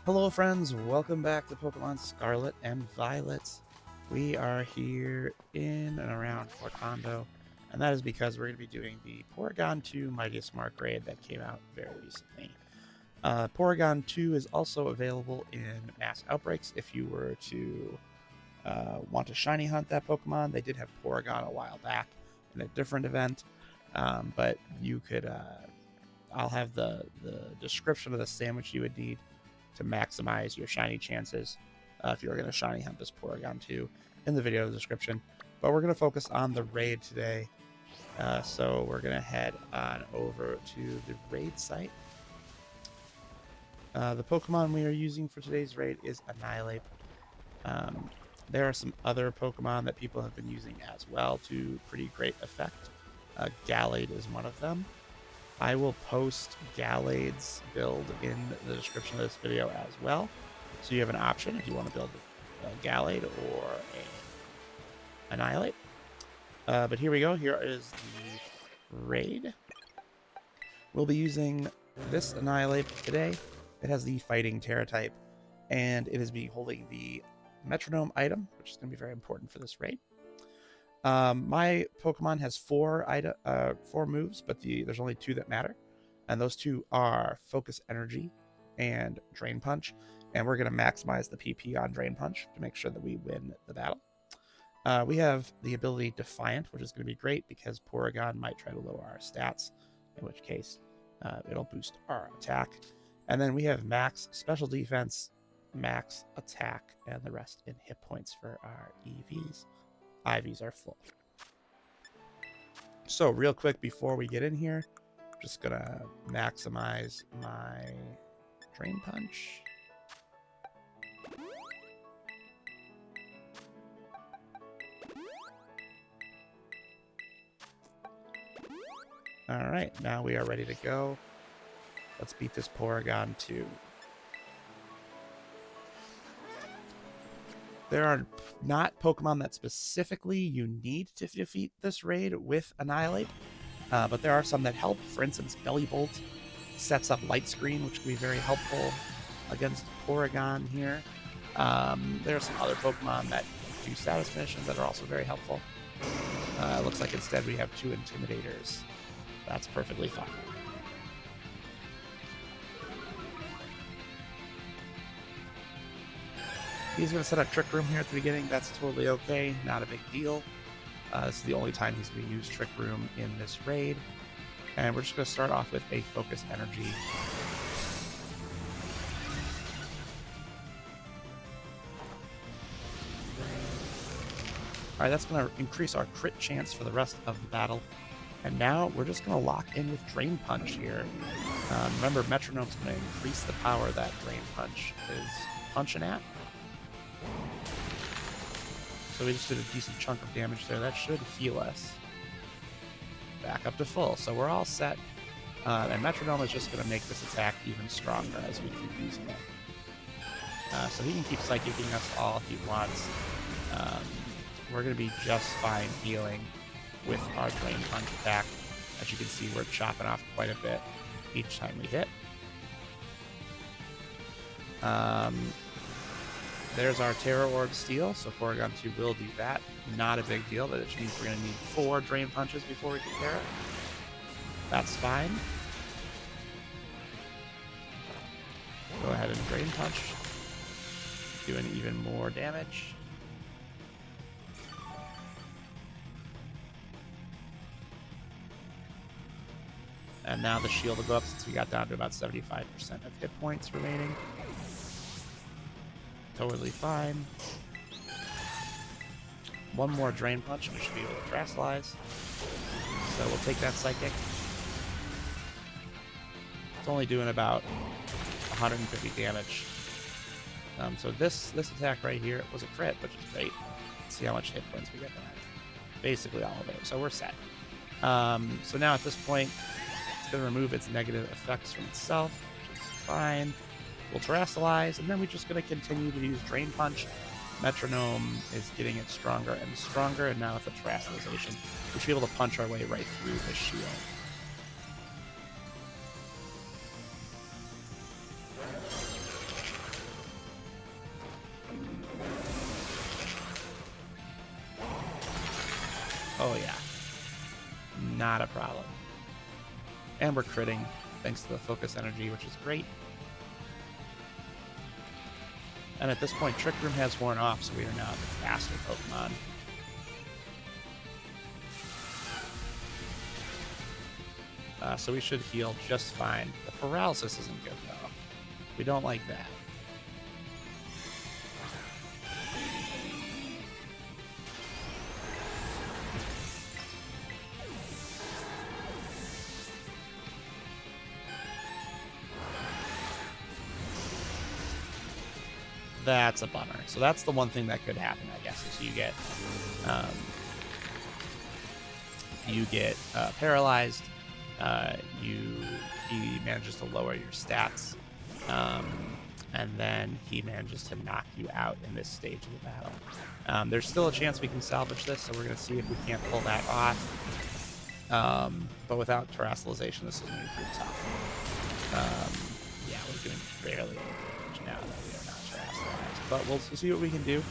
Hello friends, welcome back to Pokemon Scarlet and Violet. We are here in and around Fort Hondo, and that is because we're going to be doing the Porygon2 Mightiest Mark Raid that came out very recently. Porygon2 is also available in Mass Outbreaks if you were to want to shiny hunt that Pokemon. They did have Porygon a while back in a different event, but you could... I'll have the description of the sandwich you would need to maximize your shiny chances if you're going to shiny hunt this Porygon2 in the video description. But we're going to focus on the raid today. So we're going to head on over to the raid site. The Pokemon we are using for today's raid is Annihilape. There are some other Pokemon that people have been using as well to pretty great effect. Gallade is one of them. I will post Gallade's build in the description of this video as well. So you have an option if you want to build a Gallade or an Annihilape. But here we go. Here is the raid. We'll be using this Annihilape today. It has the Fighting Terra type, and it is holding the Metronome item, which is going to be very important for this raid. My Pokemon has four moves, but there's only two that matter, and those two are Focus Energy and Drain Punch, and we're going to maximize the PP on Drain Punch to make sure that we win the battle. We have the ability Defiant, which is going to be great because Porygon might try to lower our stats, in which case it'll boost our attack. And then we have Max Special Defense, Max Attack, and the rest in hit points for our EVs. IVs are full. So real quick before we get in here, I'm just gonna maximize my Drain Punch. Alright, now we are ready to go. Let's beat this Porygon2. There are not Pokemon that specifically you need to defeat this raid with Annihilape, but there are some that help. For instance, Bellibolt sets up Light Screen, which can be very helpful against Porygon here. There are some other Pokemon that do status missions that are also very helpful. Looks like instead we have two Intimidators. That's perfectly fine. He's going to set up Trick Room here at the beginning. That's totally okay. Not a big deal. This is the only time he's going to use Trick Room in this raid. And we're just going to start off with a Focus Energy. Alright, that's going to increase our crit chance for the rest of the battle. And now we're just going to lock in with Drain Punch here. Remember, Metronome's going to increase the power that Drain Punch is punching at. So we just did a decent chunk of damage there. That should heal us back up to full. So we're all set. And Metronome is just going to make this attack even stronger as we keep using it. So he can keep Psychicking us all if he wants. We're going to be just fine healing with our Drain Punch attack. As you can see, we're chopping off quite a bit each time we hit. There's our Terra Orb Steel, so Porygon2 will do that. Not a big deal, that means we're going to need 4 Drain Punches before we can Terra. That's fine. Go ahead and Drain Punch, doing even more damage. And now the shield will go up since we got down to about 75% of hit points remaining. Totally fine. One more Drain Punch and we should be able to Terastallize. So we'll take that Psychic. It's only doing about 150 damage. So this attack right here was a crit, which is great. Let's see how much hit points we get back. Basically all of it. So we're set. So now at this point, it's going to remove its negative effects from itself, which is fine. We'll Terastallize, and then we're just going to continue to use Drain Punch. Metronome is getting it stronger and stronger, and now with the Terastallization, we should be able to punch our way right through the shield. Oh, yeah. Not a problem. And we're critting thanks to the focus energy, which is great. And at this point, Trick Room has worn off, so we are now the faster Pokemon. So we should heal just fine. The paralysis isn't good, though. We don't like that. That's a bummer. So that's the one thing that could happen, I guess, is you get paralyzed. He manages to lower your stats, and then he manages to knock you out in this stage of the battle. There's still a chance we can salvage this, so we're going to see if we can't pull that off. But without terrestrialization, this is going to be pretty tough. Yeah, we're doing barely any damage now that we are not terrestrialized, but we'll see what we can do.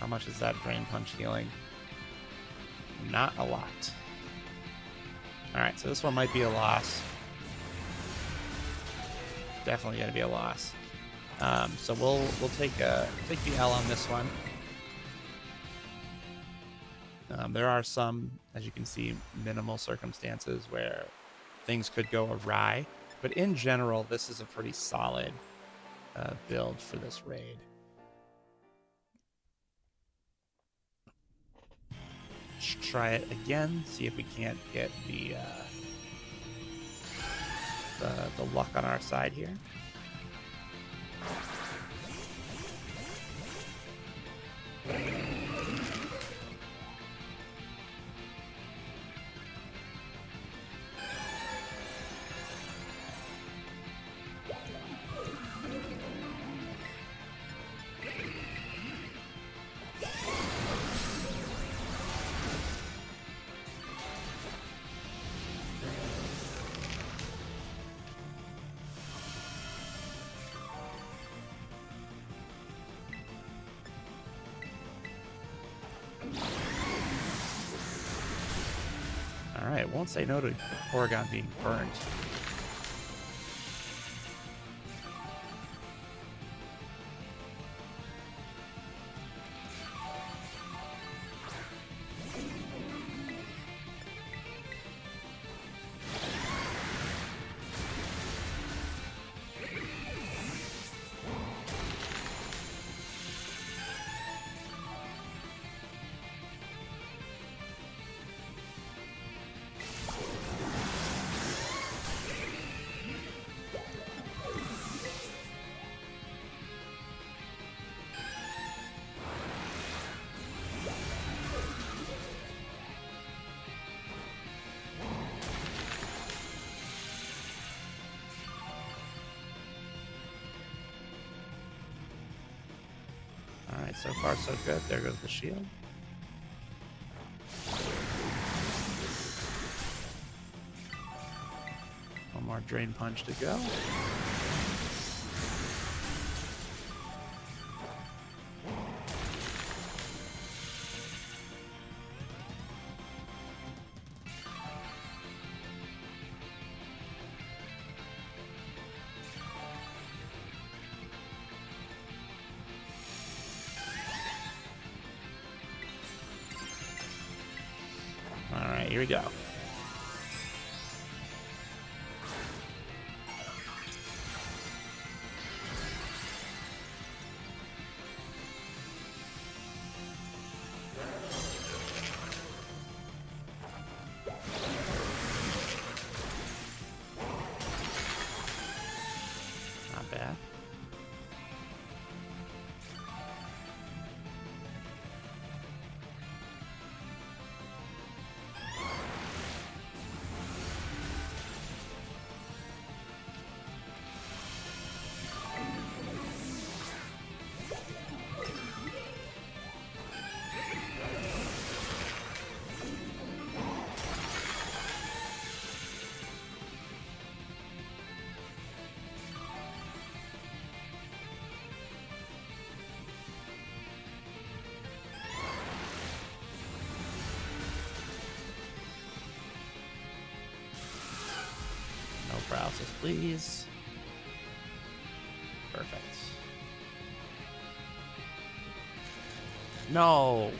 How much is that Drain Punch healing? Not a lot. Alright, so this one might be a loss. Definitely gonna be a loss. So we'll take the L on this one. There are some, as you can see, minimal circumstances where things could go awry, but in general, this is a pretty solid build for this raid. Let's try it again, see if we can't get the luck on our side here. Alright, won't say no to Porygon being burned. Alright, so far so good. There goes the shield. One more Drain Punch to go. Alright, here we go. Not bad. paralysis, please. Perfect. No.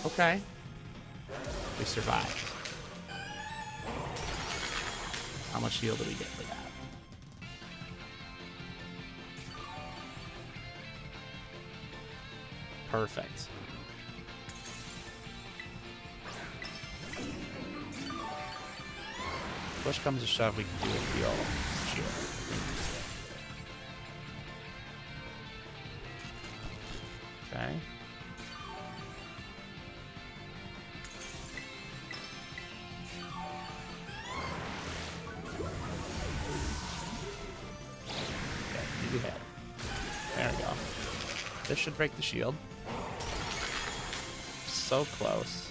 Okay. We survived. How much heal do we get for that? Perfect. Push comes to shove, we can do a heal. Shield. Okay. There we go. This should break the shield. So close.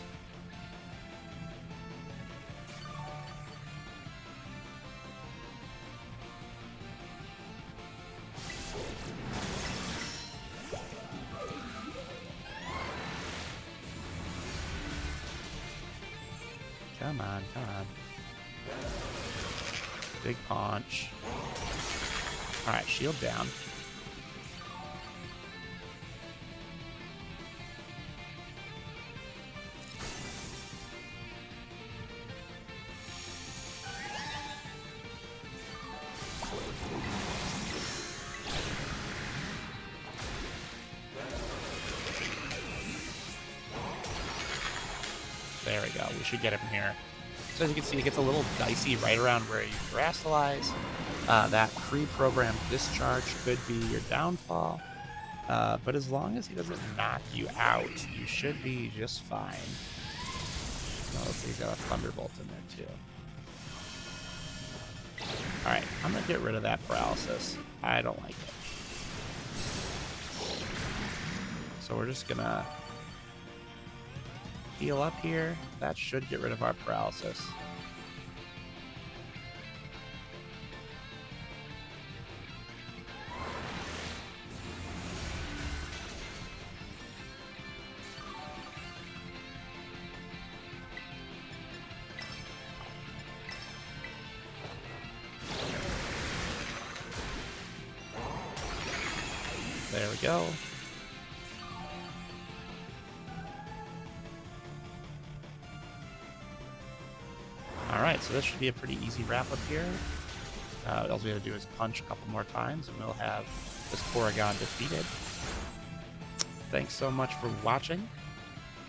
Come on, come on. Big punch. Alright, shield down. There we go. We should get him here. So as you can see, it gets a little dicey right around where you terastallize. That pre-programmed discharge could be your downfall. But as long as he doesn't knock you out, you should be just fine. Notice he's got a Thunderbolt in there too. Alright, I'm going to get rid of that paralysis. I don't like it. So we're just going to heal up here. That should get rid of our paralysis. There we go. Alright, so this should be a pretty easy wrap up here. All we have to do is punch a couple more times and we'll have this Porygon defeated. Thanks so much for watching.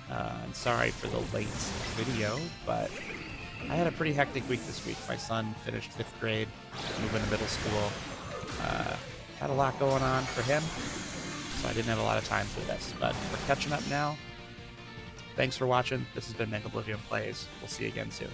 I'm sorry for the late video, but I had a pretty hectic week this week. My son finished 5th grade, moving to middle school. Had a lot going on for him, so I didn't have a lot of time for this, but we're catching up now. Thanks for watching. This has been Oblivion Plays. We'll see you again soon.